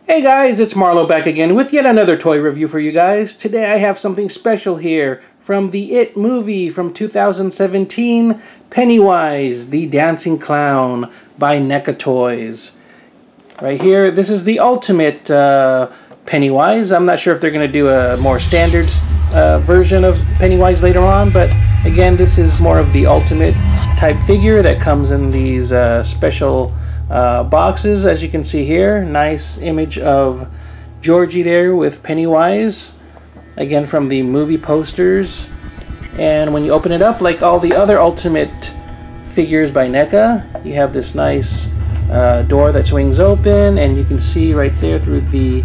Hey guys, it's Marlo back again with yet another toy review for you guys. Today I have something special here from the It movie from 2017, Pennywise, the Dancing Clown by NECA Toys. Right here, this is the Ultimate Pennywise. I'm not sure if they're going to do a more standard version of Pennywise later on, but again, this is more of the Ultimate type figure that comes in these special boxes, as you can see here. Nice image of Georgie there with Pennywise, again from the movie posters. And when you open it up, like all the other Ultimate figures by NECA, you have this nice door that swings open, and you can see right there through the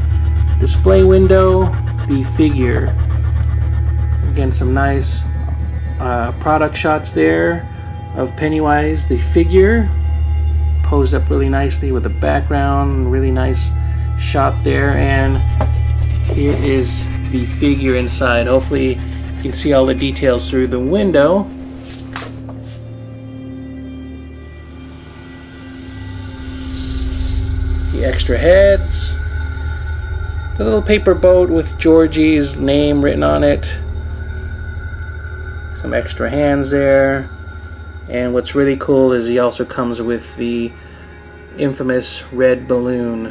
display window the figure. Again, some nice product shots there of Pennywise, the figure, posed up really nicely with the background. Really nice shot there, and here is the figure inside. Hopefully you can see all the details through the window. The extra heads, the little paper boat with Georgie's name written on it, some extra hands there. And what's really cool is he also comes with the infamous red balloon.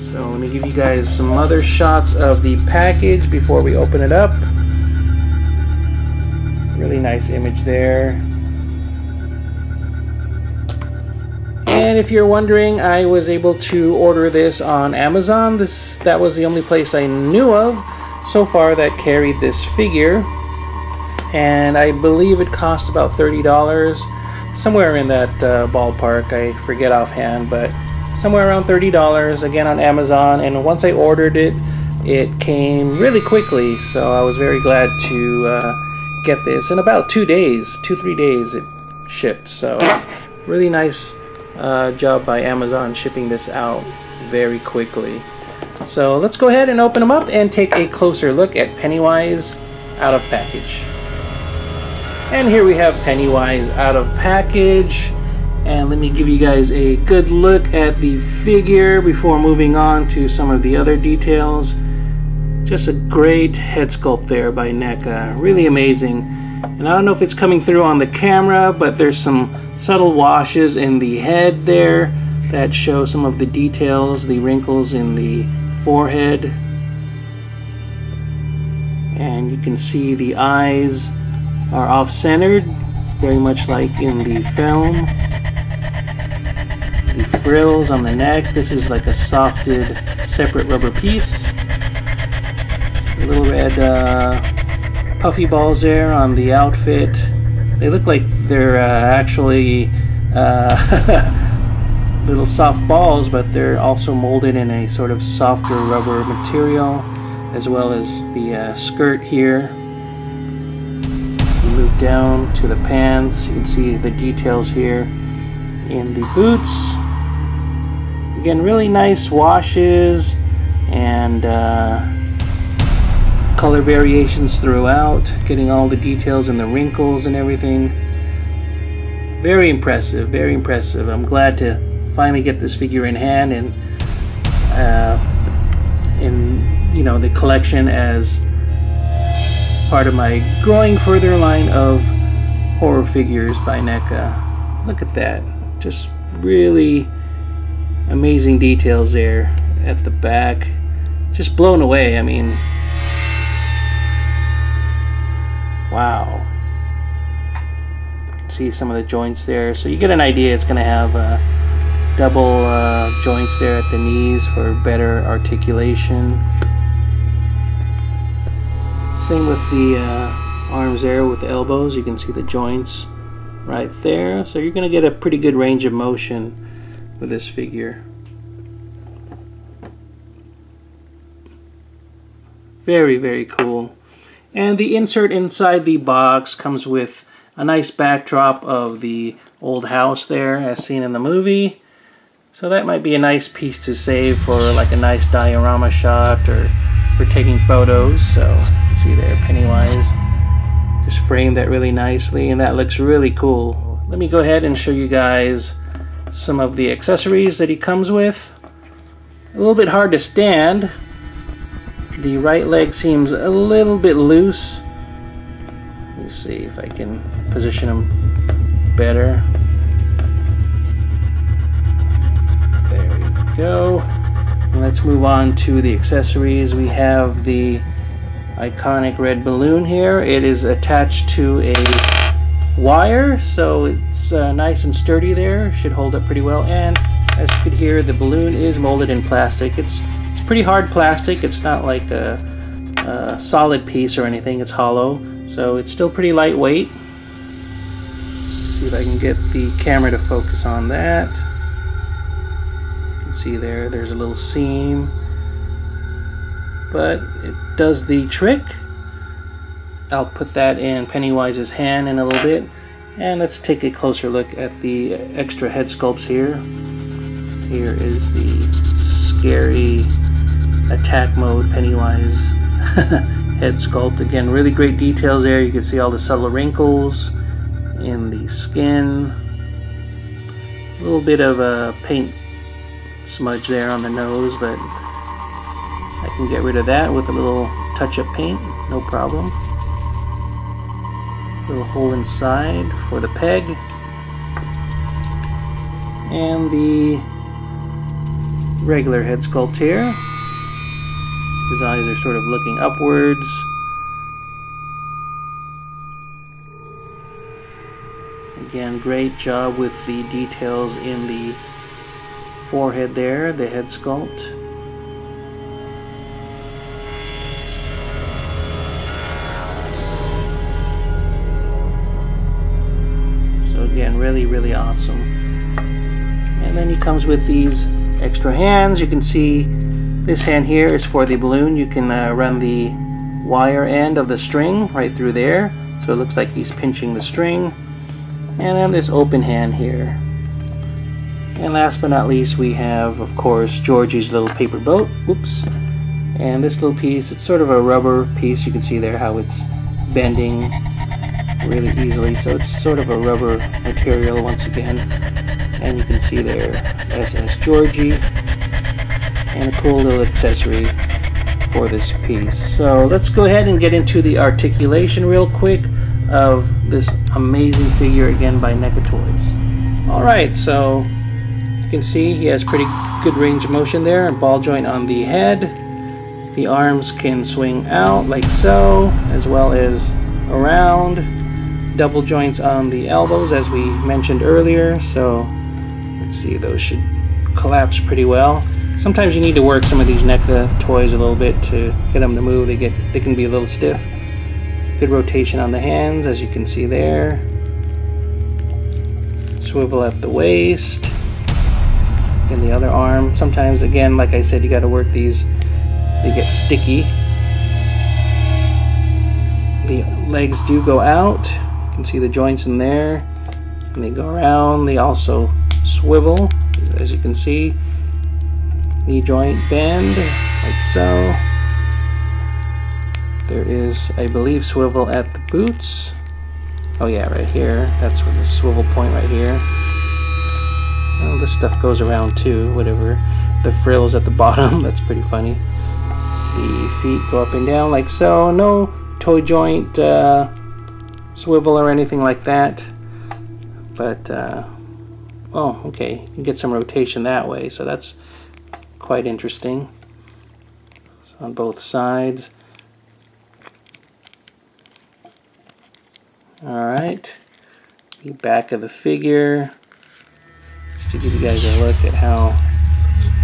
So let me give you guys some other shots of the package before we open it up. Really nice image there. And if you're wondering, I was able to order this on Amazon. That was the only place I knew of so far that carried this figure. And I believe it cost about $30, somewhere in that ballpark. I forget offhand, but somewhere around $30 again on Amazon. And once I ordered it, it came really quickly, so I was very glad to get this. In about 2 days, 2-3 days it shipped. So really nice job by Amazon shipping this out very quickly. So let's go ahead and open them up and take a closer look at Pennywise out of package. And here we have Pennywise out of package. And let me give you guys a good look at the figure before moving on to some of the other details. Just a great head sculpt there by NECA. Really amazing. And I don't know if it's coming through on the camera, but there's some subtle washes in the head there that show some of the details, the wrinkles in the forehead. And you can see the eyes are off-centered, very much like in the film. The frills on the neck, this is like a softed separate rubber piece. The little red puffy balls there on the outfit. They look like they're actually little soft balls, but they're also molded in a sort of softer rubber material, as well as the skirt here. Move down to the pants, you can see the details here in the boots. Again, really nice washes and color variations throughout, getting all the details and the wrinkles and everything. Very impressive, very impressive. I'm glad to finally get this figure in hand and in the collection as part of my growing further line of horror figures by NECA. Look at that. Just really amazing details there at the back. Just blown away. I mean, wow. See some of the joints there. So you get an idea it's going to have double joints there at the knees for better articulation. Same with the arms there with the elbows. You can see the joints right there. So you're going to get a pretty good range of motion with this figure. Very, very cool. And the insert inside the box comes with a nice backdrop of the old house there as seen in the movie. So that might be a nice piece to save for like a nice diorama shot or for taking photos. So see there, Pennywise just framed that really nicely, and that looks really cool. Let me go ahead and show you guys some of the accessories that he comes with. A little bit hard to stand. The right leg seems a little bit loose. Let me see if I can position him better. There we go. And let's move on to the accessories. We have the iconic red balloon here. It is attached to a wire, so it's nice and sturdy there. Should hold up pretty well. And as you can hear, the balloon is molded in plastic. It's pretty hard plastic. It's not like a solid piece or anything. It's hollow, so it's still pretty lightweight. Let's see if I can get the camera to focus on that. You can see there's a little seam, but it does the trick. I'll put that in Pennywise's hand in a little bit, and let's take a closer look at the extra head sculpts here. Here is the scary attack mode Pennywise head sculpt. Again, really great details there. You can see all the subtle wrinkles in the skin. A little bit of a paint smudge there on the nose, but I can get rid of that with a little touch-up paint, no problem. Little hole inside for the peg. And the regular head sculpt here. His eyes are sort of looking upwards. Again, great job with the details in the forehead there, the head sculpt. So again, really awesome. And then he comes with these extra hands. You can see this hand here is for the balloon. You can run the wire end of the string right through there, so it looks like he's pinching the string. And then this open hand here. And last but not least, we have, of course, Georgie's little paper boat. Oops. And this little piece, it's sort of a rubber piece. You can see there how it's bending really easily. So it's sort of a rubber material once again. And you can see there SS Georgie, and a cool little accessory for this piece. So let's go ahead and get into the articulation real quick of this amazing figure, again by NECA Toys. Alright, so you can see he has pretty good range of motion there, and ball joint on the head. The arms can swing out like so, as well as around. Double joints on the elbows, as we mentioned earlier, so let's see, those should collapse pretty well. Sometimes you need to work some of these NECA toys a little bit to get them to move. They can be a little stiff. Good rotation on the hands, as you can see there. Swivel at the waist. And the other arm. Sometimes, again, like I said, you got to work these. They get sticky. The legs do go out. You can see the joints in there. And they go around. They also swivel, as you can see. Knee joint bend, like so. There is, I believe, swivel at the boots. Oh yeah, right here. That's where the swivel point right here. Oh, this stuff goes around too, whatever. The frills at the bottom, that's pretty funny. The feet go up and down like so. No toe joint swivel or anything like that. But, oh, okay, you can get some rotation that way, so that's quite interesting. So on both sides. Alright, the back of the figure, just to give you guys a look at how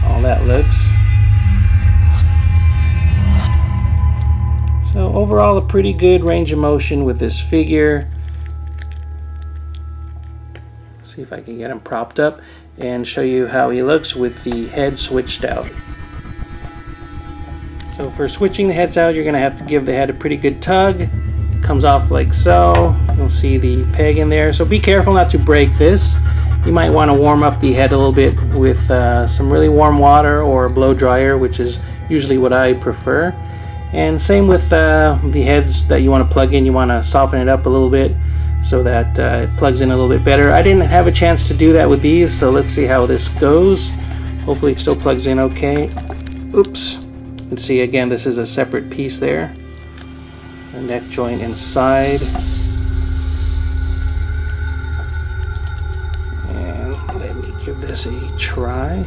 all that looks. So overall, a pretty good range of motion with this figure. See if I can get him propped up and show you how he looks with the head switched out. So for switching the heads out, you're going to have to give the head a pretty good tug. It comes off like so. You'll see the peg in there. So be careful not to break this. You might want to warm up the head a little bit with some really warm water or a blow dryer, which is usually what I prefer. And same with the heads that you want to plug in. You want to soften it up a little bit so that it plugs in a little bit better. I didn't have a chance to do that with these, so let's see how this goes. Hopefully it still plugs in okay. Oops. You can see again, this is a separate piece there. The neck joint inside. And let me give this a try.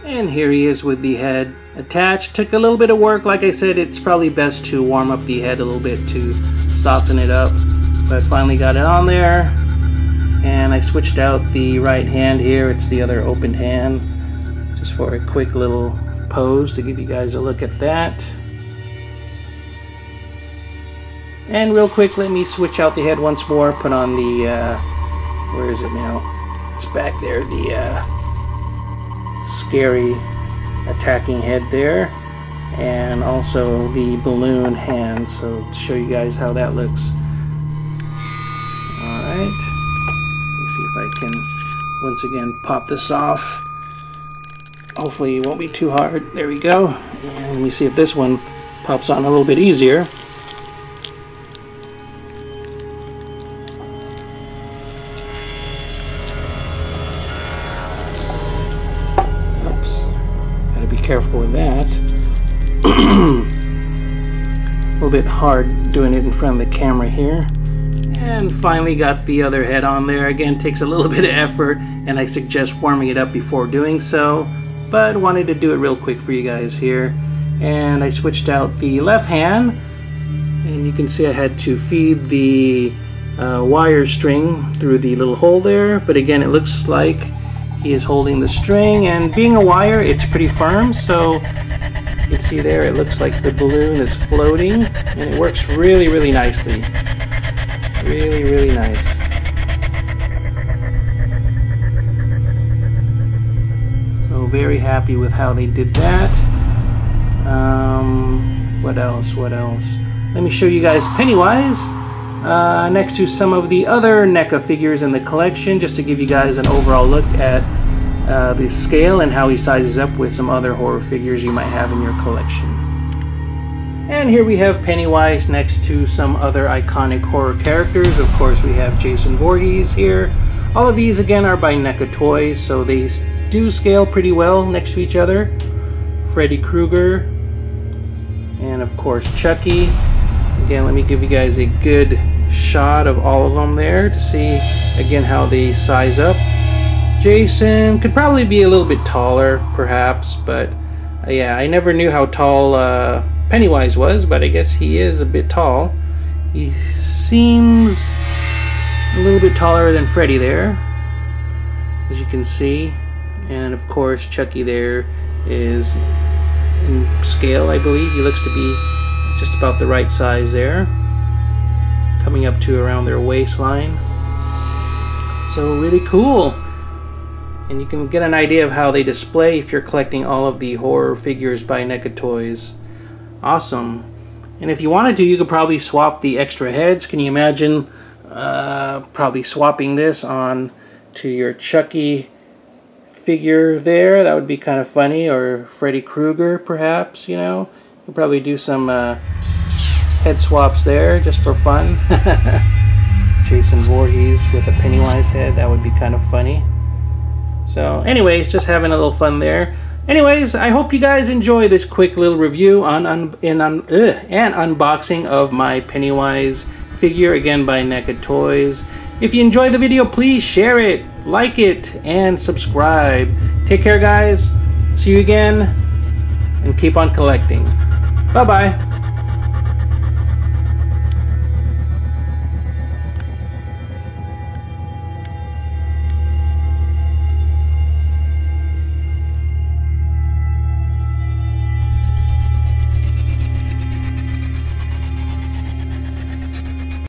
And here he is with the head attached. Took a little bit of work. Like I said, it's probably best to warm up the head a little bit to soften it up. But finally got it on there. And I switched out the right hand here. It's the other open hand. Just for a quick little pose to give you guys a look at that. And real quick, let me switch out the head once more. Put on the, where is it now? It's back there, the scary attacking head there, and also the balloon hand, so to show you guys how that looks. Alright, let me see if I can once again pop this off. Hopefully it won't be too hard. There we go. And let me see if this one pops on a little bit easier. Careful with that. A little bit hard doing it in front of the camera here. And finally got the other head on there. Again, takes a little bit of effort, and I suggest warming it up before doing so, but wanted to do it real quick for you guys here. And I switched out the left hand, and you can see I had to feed the wire string through the little hole there, but again, it looks like he is holding the string, and being a wire, it's pretty firm, so you can see there it looks like the balloon is floating, and it works really, really nicely. Really, really nice. So very happy with how they did that. What else? What else? Let me show you guys Pennywise next to some of the other NECA figures in the collection, just to give you guys an overall look at the scale and how he sizes up with some other horror figures you might have in your collection. And here we have Pennywise next to some other iconic horror characters. Of course, we have Jason Voorhees here. All of these again are by NECA Toys, so they do scale pretty well next to each other. Freddy Krueger, and of course Chucky. Again, let me give you guys a good shot of all of them there to see again how they size up. Jason could probably be a little bit taller perhaps, but yeah, I never knew how tall Pennywise was, but I guess he is a bit tall. He seems a little bit taller than Freddy there, as you can see. And of course Chucky there is in scale, I believe. He looks to be just about the right size there, coming up to around their waistline. So really cool. And you can get an idea of how they display if you're collecting all of the horror figures by NECA Toys. Awesome. And if you wanted to, you could probably swap the extra heads. Can you imagine probably swapping this on to your Chucky figure there? That would be kind of funny. Or Freddy Krueger perhaps, you know. You'll probably do some head swaps there just for fun. Jason Voorhees with a Pennywise head, that would be kind of funny. So anyways, just having a little fun there. Anyways, I hope you guys enjoy this quick little review on and unboxing of my Pennywise figure, again by NECA Toys. If you enjoyed the video, please share it, like it, and subscribe. Take care, guys. See you again, and keep on collecting. Bye-bye.